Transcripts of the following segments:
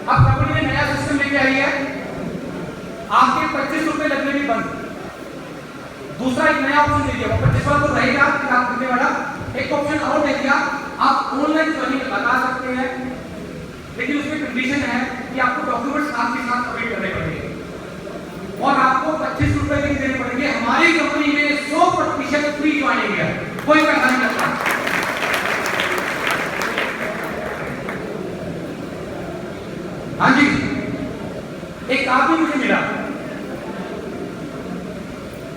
अब कंपनी ने नया सिस्टम लेके आई है, आपके 25 रुपए लगने भी बंद। दूसरा एक नया ऑप्शन दे दिया, वो 25 वाला तो रहेगा कि आप कितने वाला, एक ऑप्शन और दे दिया, आप ऑनलाइन ज्वाइनिंग लगा सकते हैं, लेकिन उसमें कंडीशन है कि आपको डॉक्यूमेंट्स साथ के साथ सबमिट करने पड़ेंगे और आपको 25 रुपए भी देने पड़ेंगे। हमारी कंपनी में 100% फ्री ज्वाइनिंग है, कोई पैसा नहीं लगता। हाँ जी, एक आदमी मुझे मिला,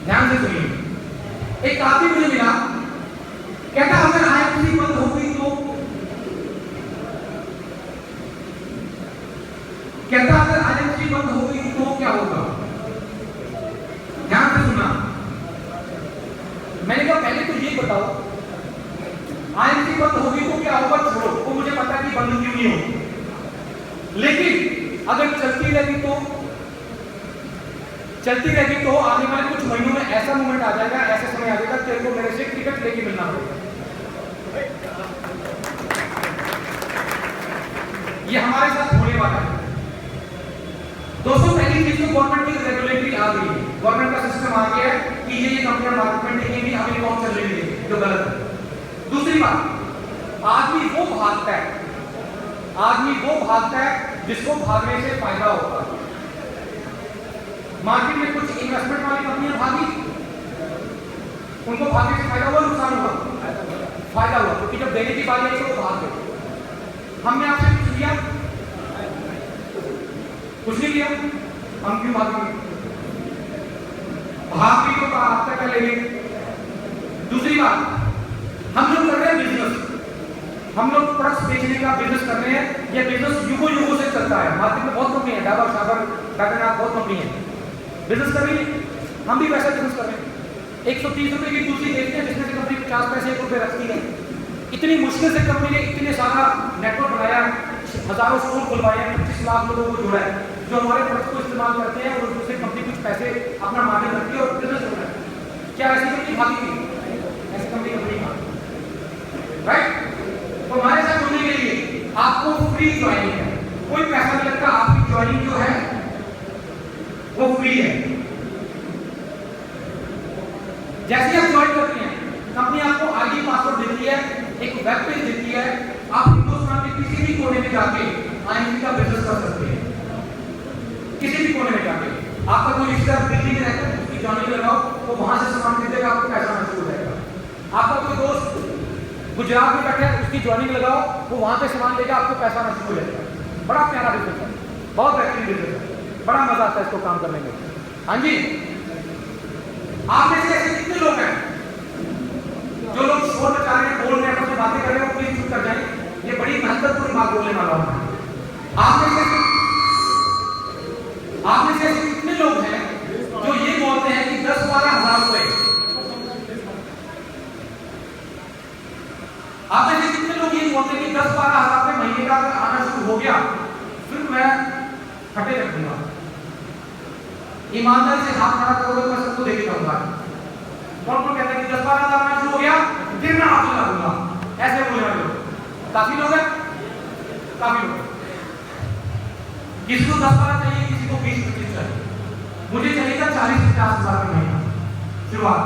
ध्यान से सुनिए, एक आदमी मुझे मिला, कहता अगर IFC बंद हो गई तो, कहता अगर IFC बंद हो गई तो क्या होगा। ध्यान से सुना, मैंने कहा पहले तो ये बताओ IFC बंद हो गई तो क्या होगा, छोड़ो वो मुझे पता है कि बंद क्यों नहीं होगी, लेकिन अगर चलती रहेगी तो आने वाले कुछ महीनों में ऐसा मोमेंट आ जाएगा, ऐसा समय आ जाएगा तेरे को मेरे से टिकट लेके मिलना पड़ेगा। ये हमारे साथ होने वाला है दोस्तों। पहली चीज तो गवर्नमेंट की रेगुलेटरी आ गई है, गवर्नमेंट का सिस्टम आ गया है कि ये कंपनियां मार्केट में टिकेंगी, हमें कौन चल रही है, जो गलत है। दूसरी बात, आदमी वो भागता है जिसको भागने से फायदा होगा। मार्केट में कुछ इन्वेस्टमेंट वाली कंपनियां भागी, उनको भागने से फायदा हुआ, नुकसान हुआ, फायदा हुआ, क्योंकि जब देने की बात आई तो वो भाग गए। हमने आपसे कुछ लिया, कुछ नहीं लिया, हम क्यों भागेंगे, भाग भी तो आपका क्या लेंगे। दूसरी बात, हम लोग कर रहे हैं बिजनेस, हम लोग प्रोडक्ट्स बेचने का बिजनेस कर रहे हैं, ये बिजनेस युगों से चलता है। मार्केट में बहुत कंपनी है, डाबर शाबर टाटा, बहुत कंपनी है, बिजनेस कर रही है, हम भी वैसा बिजनेस कर रहे हैं। 130 रुपए की दूसरी देखते हैं, जिसमें से कंपनी 50 पैसे 1 रुपए रखती है। इतनी मुश्किल से कंपनी ने इतने सारा नेटवर्क बनाया, हजारों स्टोर खुलवाए, 25 लाख लोगों को जोड़ा है, जो हमारे प्रोडक्ट को इस्तेमाल करते हैं, और दूसरी कंपनी कुछ पैसे अपना मार्जिन रखती है और बिजनेस हो रहा है। क्या ऐसी कंपनी भागेगी, ऐसी कंपनी भागेगी, राइट। तो हमारे साथ जुड़ने के लिए आपको फ्री ज्वाइनिंग है, कोई पैसा नहीं लगता, आपकी ज्वाइनिंग जो है वो फ्री है। जैसे आप ज्वाइन करते हैं, कंपनी आपको आईडी पासवर्ड देती है, एक वेब पेज देती है, आप हिंदुस्तान के किसी भी कोने में जाके IFC का बिजनेस कर सकते हैं, किसी भी कोने में जाके। आपका कोई रिश्तेदार दिल्ली में रहता है, उसकी ज्वाइनिंग लगाओ, वो वहां से सामान खरीदेगा, आपको पैसा मिल शुरू हो जाएगा। आपका कोई दोस्त गुजरात में बैठा है, उसकी ज्वाइनिंग लगाओ, वो वहां से सामान लेगा, आपको पैसा मिल शुरू हो जाएगा। बड़ा प्यारा बिजनेस है, बहुत बेहतरीन बिजनेस है, बड़ा मजा आता है इसको काम करने में। हाँ जी, आप में से ऐसे कितने लोग हैं जो लोग शोर मचा रहे हैं, बोल रहे हैं, अपनी बातें कर रहे हैं, वो प्लीज चुप कर जाएं, ये बड़ी महत्वपूर्ण बात बोलने वाला हूं। आप में से ऐसे कितने लोग हैं जो ये बोलते हैं कि 10-12 हजार रुपए, आप में से कितने लोग ये बोलते हैं कि 10-12 हजार रुपए महीने का अगर आना शुरू हो गया फिर मैं खटे रखूंगा, ईमानदारी से हाथ खड़ा करोगे तो मैं सबको देके जाऊंगा। कौन कौन कहता है कि 10-12 हजार आना शुरू हो गया फिर मैं हाथ लगाऊंगा, ऐसे बोले वाले लोग काफी लोग हैं, काफी लोग। किसी को 10-12 चाहिए, किसी को 20-25 चाहिए, मुझे चाहिए था 40-50 हजार का महीना शुरुआत।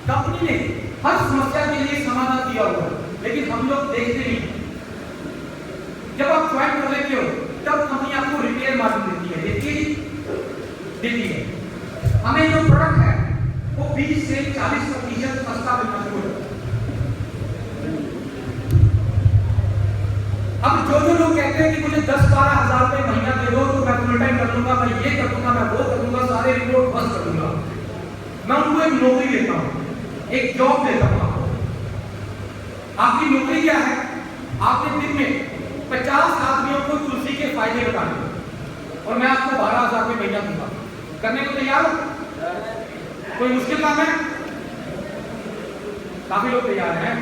कंपनी ने हर समस्या के लिए समाधान दिया हुआ है, लेकिन हम लोग देखते नहीं। जब आप ज्वाइन कर लेते हो तब कंपनी आपको रिटेल मार्जिन देती है। हमें जो प्रोडक्ट है वो 20 से 40% सस्ता मिलना शुरू होता है। अब जो लोग कहते हैं कि मुझे 10-12 हजार रुपए महीना दे दो तो मैं फुल टाइम कर लूंगा, मैं ये कर दूंगा, मैं वो कर दूंगा, सारे रिपोर्ट बस कर दूंगा, मैं उनको एक नौकरी देता हूं, एक जॉब देता हूं। आपकी नौकरी क्या है, आपने दिन में 50 आदमियों को तुलसी के फायदे बताने और मैं आपको 12,000 रुपए महीना दूंगा। करने को तैयार हो? कोई मुश्किल काम है? काफी लोग तैयार हैं।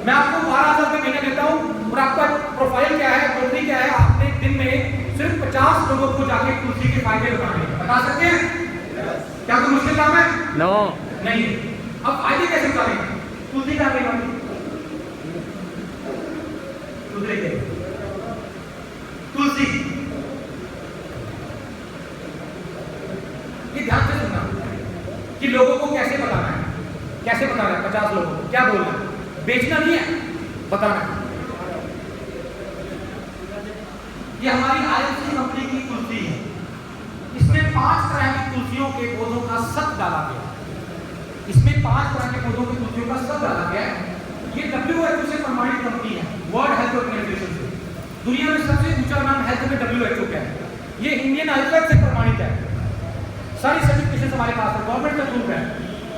मैं आपको 12,000 रुपए महीना देता हूं और आपका प्रोफाइल क्या है, नौकरी क्या है, आपने दिन में सिर्फ 50 लोगों को जाके तुलसी के फायदे बताने, बता सकते हैं? क्या कोई मुश्किल काम है? नो नहीं। अब फायदे कैसे बताएंगे? तुलसी का दूसरे के तुलसी, ये ध्यान से सुनना कि लोगों को कैसे बताना है, कैसे बताना है। 50 लोगों को क्या बोलना है, बेचना नहीं है, बताना है। ये हमारी आईएफसी कंपनी की तुलसी है। इसमें 5 तरह की तुलसियों के पौधों का सत डाला गया। इसमें 5 तरह के पौधों की तुलसियों का सत डाला गया है। ये WHO से प्रमाणित कंपनी है, वर्ल्ड हेल्थ ऑर्गेनाइजेशन से। दुनिया में सबसे ऊंचा नाम हेल्थ में WHO का है। ये इंडियन आयुर्वेद से प्रमाणित है। सारी सर्टिफिकेशन हमारे पास है, गवर्नमेंट का प्रूफ है।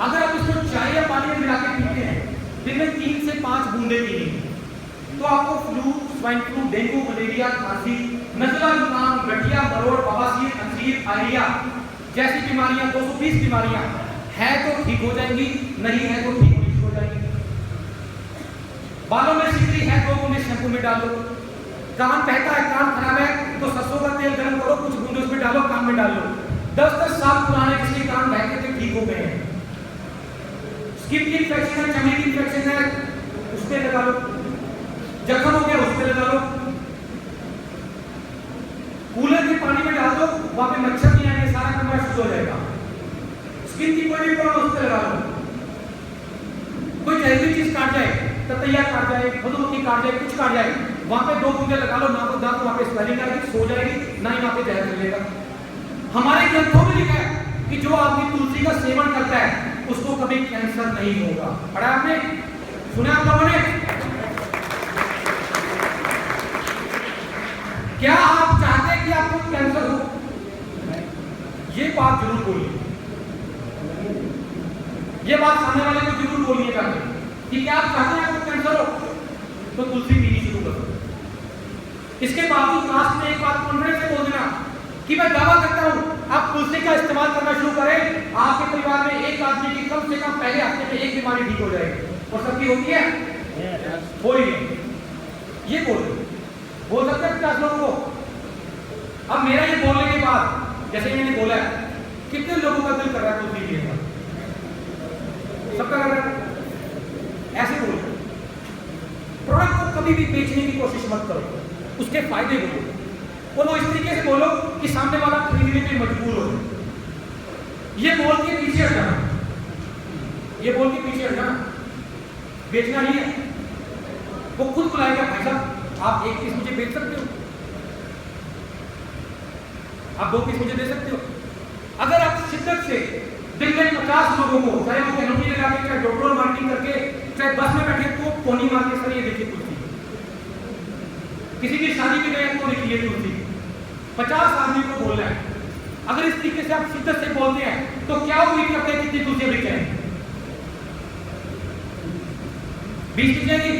अगर आप इसको चाय या पानी में मिला के पीते हैं, दिन में 3 से 5 बूंदे पीनी, तो आपको flu, swine flu, dengue, malaria, खांसी, नजला, जुकाम, गठिया, मरोड़, बवासीर, अंजीर, आइरिया जैसी बीमारियां, 220 बीमारियां है तो ठीक हो जाएंगी, नहीं है तो ठीक होनी शुरू हो जाएंगी। बालों में सिकरी है, 2 बूंदे शैम्पू में डाल दो। कान बहता है, कान खराब है, तो सरसों का तेल गर्म करो, कुछ बूंदे उसमें डालो, कान में डाल लो। 10-10 साल पुराने किसी कान बहते थे, ठीक हो गए हैं। स्किन की इन्फेक्शन है, चमड़ी की इन्फेक्शन है, उस पे लगा लो। जख्म हो गया, उस पे लगा लो। कूलर के पानी में डाल दो, वहां पे मच्छर नहीं आएंगे, सारा कमरा शुद्ध हो जाएगा। स्किन की कोई भी प्रॉब्लम, उस पे लगा लो। कोई जहरीली चीज काट जाए, ततैया काट जाए, मधुमक्खी काट जाए, कुछ काट जाए, वहां पे 2 बूंदे लगा लो, ना तो दांत वहां पे स्वेलिंग आएगी, सो जाएगी, ना ही वहां पे जहर मिलेगा। हमारे ग्रंथों में लिखा है कि जो आदमी तुलसी का सेवन करता है उसको कभी कैंसर नहीं होगा। पढ़ा आपने, सुना आप लोगों ने? क्या आप चाहते हैं कि आपको कैंसर हो? ये बात जरूर बोलिए, ये बात सामने वाले को जरूर बोलिएगा कि क्या आप चाहते हैं आपको कैंसर हो, तो तुलसी पीनी शुरू करो। इसके बावजूद लास्ट में एक बात कॉन्फिडेंस से बोल देना कि मैं दावा करता हूं आप तुलसी का इस्तेमाल करना शुरू करें, आपके परिवार में एक आदमी की कम से कम पहले हफ्ते में एक बीमारी ठीक हो जाएगी। और सबकी होती है, बोलिए, ये बोल सकते हैं 50 लोगों को। अब मेरा ये बोलने के बाद, जैसे मैंने बोला है, कितने लोगों का दिल कर रहा है तुलसी पीने का? सबका कर रहा है। ऐसे बोलो, प्रोडक्ट को कभी भी बेचने की कोशिश मत करो, उसके फायदे बोलो। बोलो इस तरीके से बोलो कि सामने वाला खरीदने पे मजबूर हो। ये बोल के पीछे हट जाना, ये बोल के पीछे हट जाना, बेचना नहीं है। वो खुद बुलाएगा, भाई साहब आप 1 पीस मुझे बेच सकते हो, आप 2 पीस मुझे दे सकते हो। अगर आप शिद्दत से दिन में 50 लोगों को, चाहे वो कैनोपी लगा के, चाहे डॉक्टर मार्केटिंग करके, चाहे बस में बैठे तो पोनी मार के, सर ये देखिए तुलसी, किसी की शादी में गए तो लिखिए तुलसी, 50 आदमी को बोलना है। अगर इस तरीके से आप शिद्दत से बोलते हैं तो क्या उम्मीद करते हैं कितनी तुलसी बिक जाएंगी? 20 बिक जाएंगी?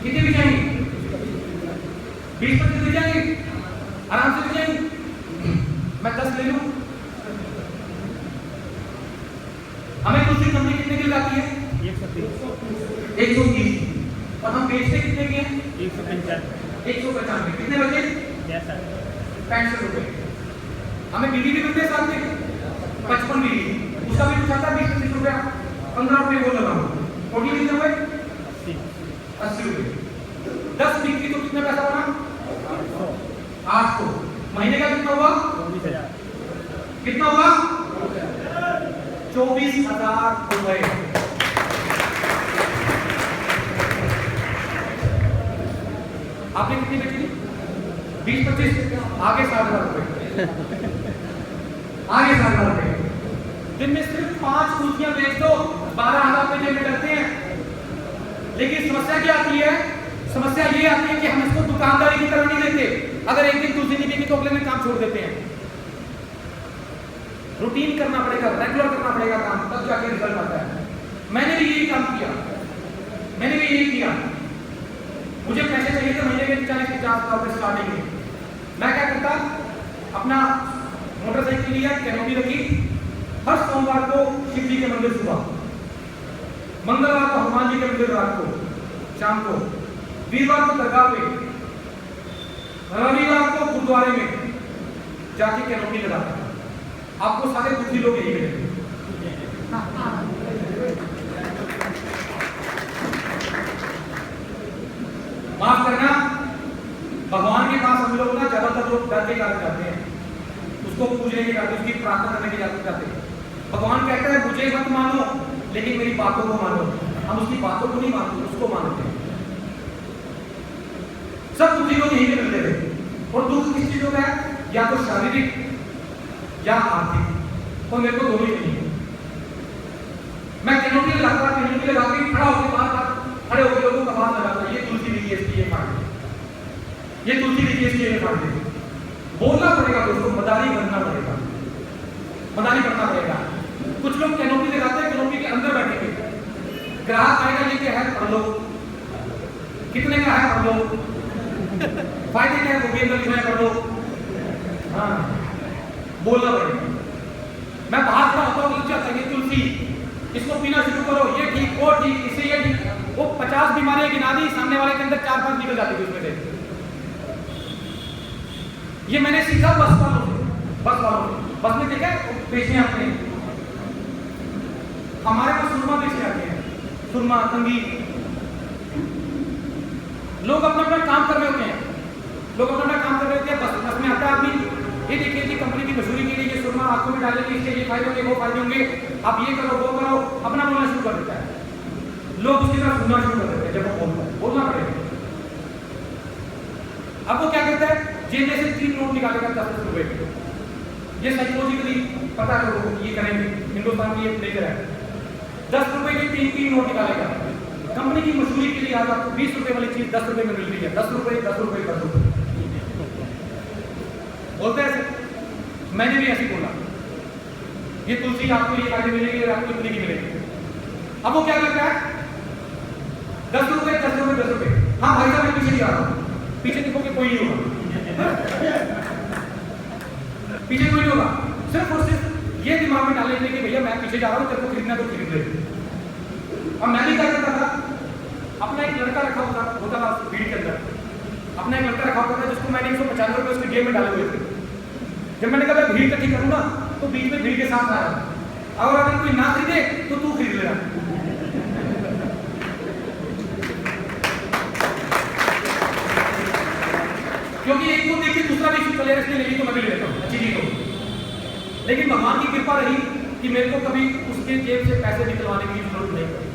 कितनी बिक जाएंगी? 20-25 बिक जाएंगी? आराम से बिक जाएंगी। मैं 10 ले लूं? हमें तुलसी कंपनी कितने की लगाती है? 130। और हम बेचते कितने के हैं? 195। कितने बचे? 65 रुपए। हमें बीवी भी मिलते साथ में 55 बीवी, उसका भी कुछ आता है 20-25 रुपया, 15 रुपये वो लगाओ, टोटल कितने हुए? 80 रुपये। 10 बिक्री तो कितना पैसा बना? 800। महीने का कितना हुआ? 24,000। कितना हुआ? 24,000 रुपए। आपने कितनी बेची? 20-25, आगे 60,000 रुपए, आगे 60,000 रुपए। दिन में सिर्फ 5 तुलसियां बेच दो, 12,000 रुपए जेब में लगते हैं। लेकिन समस्या क्या आती है? समस्या ये आती है कि हम इसको दुकानदारी की तरह नहीं लेते। अगर एक दिन तुलसी नहीं बिकी तो अगले दिन काम छोड़ देते हैं। रूटीन करना पड़ेगा, रेगुलर करना पड़ेगा काम, तब जाके रिजल्ट आता है। मैंने भी यही काम किया, मैंने भी यही किया। मुझे पैसे चाहिए थे महीने के 40-50 रुपए स्टार्टिंग में। मैं क्या करता, अपना मोटरसाइकिल लिया, कैनोपी रखी, हर सोमवार को शिव जी के मंदिर सुबह, मंगलवार को हनुमान जी के मंदिर रात को, शाम को, वीरवार को दरगाह पे, रविवार को गुरुद्वारे में जाके कैनोपी लगाता। आपको सारे बुद्धि लोग यही मिलेंगे। माफ करना, भगवान के पास हम लोग लोग डर के कारण जाते हैं, उसको पूजने के कारण, उसकी प्रार्थना करने के जाते हैं। भगवान कहता है मुझे मत मानो लेकिन मेरी बातों को मानो। हम उसकी बातों को नहीं मानते, उसको मानते हैं। सब दुखी लोग यहीं पे मिलते थे। और दुख किस चीजों का है? या तो शारीरिक या आर्थिक, और मेरे को दोनों ही नहीं है। मैं कैनोपी लगाता, कैनोपी लगा के खड़ा होकर बाहर खड़े होकर लोगों का बात लगाता, ये तुलसी लिखी है इसकी ये फाड़ दे, ये तुलसी लिखी है इसकी ये फाड़ दे। बोलना पड़ेगा दोस्तों, मदारी बनना पड़ेगा, मदारी बनना पड़ेगा। कुछ लोग कैनोपी लगाते हैं, कैनोपी के अंदर बैठेंगे, ग्राहक आएगा ये क्या है पढ़ लो, कितने का है पढ़ लो, फायदे क्या है वो भी अंदर लिखना है पढ़ लो। हाँ, बोलना पड़ेगा। मैं बाहर खड़ा होता हूँ, लग जाता है तुलसी, इसको पीना शुरू करो, ये ठीक वो ठीक, इससे ये ठीक, वो 50 बीमारियां गिना दी, सामने वाले के अंदर 4-5 निकल जाती थी उसमें से। ये मैंने सीखा बस वालों से, बस वालों से। बस में देखा बेचने आते हैं, हमारे पास सुरमा बेचने आते हैं, सुरमा तंगी। लोग अपना अपना काम कर रहे होते हैं, लोग अपना अपना काम कर रहे होते हैं। बस में आता है आदमी, ये देखिए जी कंपनी की मशहूरी के लिए ये सुरमा आंखों में डालेंगे, इसके ये फायदे होंगे, वो फायदे होंगे, आप ये करो वो करो, अपना बोलना शुरू कर देता है। लोग उसकी तरफ सुनना शुरू कर देते हैं जब वो बोलता है, बोलना पड़ेगा। अब वो क्या करता है, जेब में से 3 नोट निकालेगा 10 रुपए के। ये साइकोलॉजिकली पता करो, ये करेंगे, हिंदुस्तान की ये नेचर है। 10 रुपए के 3 नोट निकालेगा। कंपनी की मशहूरी के लिए आज आपको 20 रुपए वाली चीज 10 रुपए में मिल रही है, 10 रुपए 10 रुपए 10 रुपए बोलते हैं ऐसे। मैंने भी ऐसे बोला, ये तुलसी आपको ये फायदे मिलेंगे, आपको इतनी की मिलेगी। अब वो क्या करता है, 10 रुपए 10 रुपए 10 रुपए। हाँ भाई साहब मैं पीछे नहीं आ रहा हूँ, पीछे देखोगे कोई नहीं होगा, पीछे कोई नहीं होगा। सिर्फ और सिर्फ ये दिमाग में डाल लेते कि भैया मैं पीछे जा रहा हूँ, तेरे को खरीदना तो खरीद ले। अब मैं भी क्या करता था, अपना एक लड़का रखा होता था भीड़ के अंदर, अपना एक लड़का रखा होता था जिसको मैंने 195 रुपए उसके जेब में डाले हुए थे। जब मैंने कहा भीड़ इकट्ठी करूंगा तो बीच में भीड़ के साथ आया, और अगर कोई ना खरीदे तो तू खरीद लेना। क्योंकि एक को देख के दूसरा भी चले, इसने ले ली तो मैं भी ले लेता हूँ अच्छी चीज हो। लेकिन भगवान की कृपा रही कि मेरे को कभी उसके जेब से पैसे निकलवाने की जरूरत नहीं पड़ी।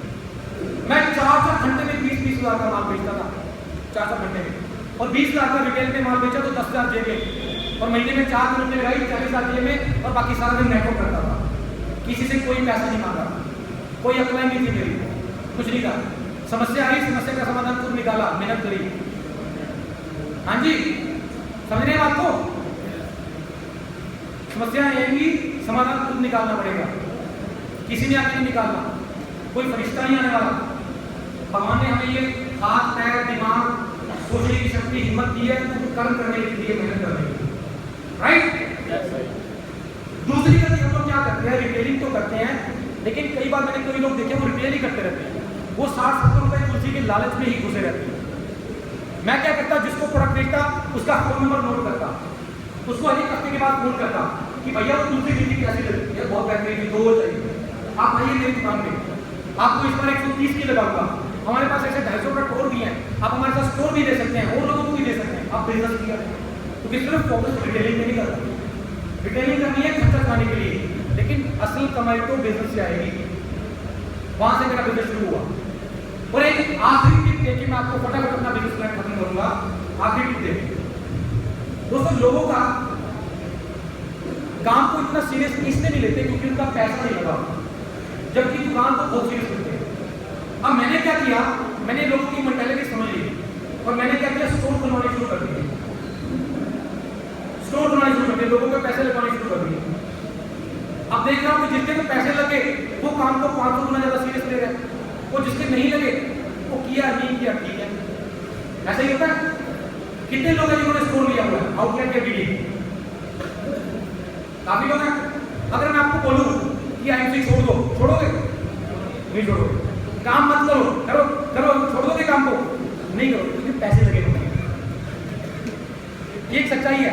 मैं 4 घंटे में 20-20 हज़ार का माल बेचता था, 4 घंटे में, और 20 लाख का रिटेल पे माल बेचा तो 10,000 जेब में, और महीने में 4 दिन लगाई 40,000 जेब में, और बाकी सारा दिन नेटवर्क करता था। किसी से कोई पैसा नहीं मांगा, कोई अप्लाई नहीं थी मेरी, कुछ नहीं था। समस्या आई, समस्या का समाधान खुद निकाला, मेहनत करी। हाँ जी, समझ रहे हैं बात को? समस्या आएंगी, समाधान खुद निकालना पड़ेगा, किसी ने आके नहीं निकालना, कोई फरिश्ता नहीं आने वाला। भगवान ने हमें ये हाथ पैर दिमाग सोचने की शक्ति हिम्मत दी है कर्म करने के लिए, मेहनत करने के लिए, राइट? दूसरी गलती हम लोग क्या करते हैं, रिटेलिंग तो करते हैं, लेकिन कई बार मैंने कई लोग देखे वो रिटेल ही करते रहते हैं, वो 60-70 रुपए तुलसी के लालच में ही घुसे रहते हैं। मैं क्या करता, जिसको प्रोडक्ट बेचता उसका फोन नंबर नोट करता, उसको 1 हफ्ते के बाद फोन करता कि भैया वो तुलसी गिनती कैसी लगती है, बहुत बेहतरीन, 2 चाहिए, आप आइए मेरी दुकान पे, आपको इस बार 130 की लगाऊंगा, हमारे पास ऐसे 250 का स्टोर भी है, आप हमारे साथ स्टोर भी दे सकते हैं, और लोगों को भी दे सकते हैं, आप बिजनेस किया। तो किस तरह फोकस रिटेलिंग में नहीं करता, रिटेलिंग करनी है खर्चा खाने के लिए, लेकिन असल कमाई तो बिजनेस से आएगी। वहां से मेरा बिजनेस शुरू हुआ। और एक आखिरी टिप देखिए, मैं आपको फटाफट अपना बिजनेस प्लान खत्म करूंगा। आखिरी टिप देखिए दोस्तों, लोगों का काम को इतना सीरियस इसलिए नहीं लेते क्योंकि उनका पैसा नहीं लगा, जबकि दुकान को बहुत सीरियस लेते हैं। अब मैंने क्या किया, मैंने लोगों की मेंटालिटी समझ ली और मैंने क्या किया, स्टोर बनवाने शुरू कर दिए, स्टोर बनाने शुरू कर दिए, लोगों के पैसे लगाने शुरू कर दिए। अब देख रहा हूं कि जिसके को पैसे लगे वो काम को 500 गुना ज्यादा सीरियस ले रहे हैं, वो जिसके नहीं लगे वो किया नहीं किया, ठीक है, ऐसा ही होता है। कितने लोग हैं जिन्होंने स्टोर लिया हुआ है आउटलेट के बीच? काफी लोग हैं। अगर मैं आपको बोलूं कि आईएमसी छोड़ दो, छोड़ोगे? नहीं छोड़ोगे। काम मत करो, करो करो, छोड़ दोगे काम को? नहीं करो, क्योंकि पैसे लगे होंगे। ये एक सच्चाई है।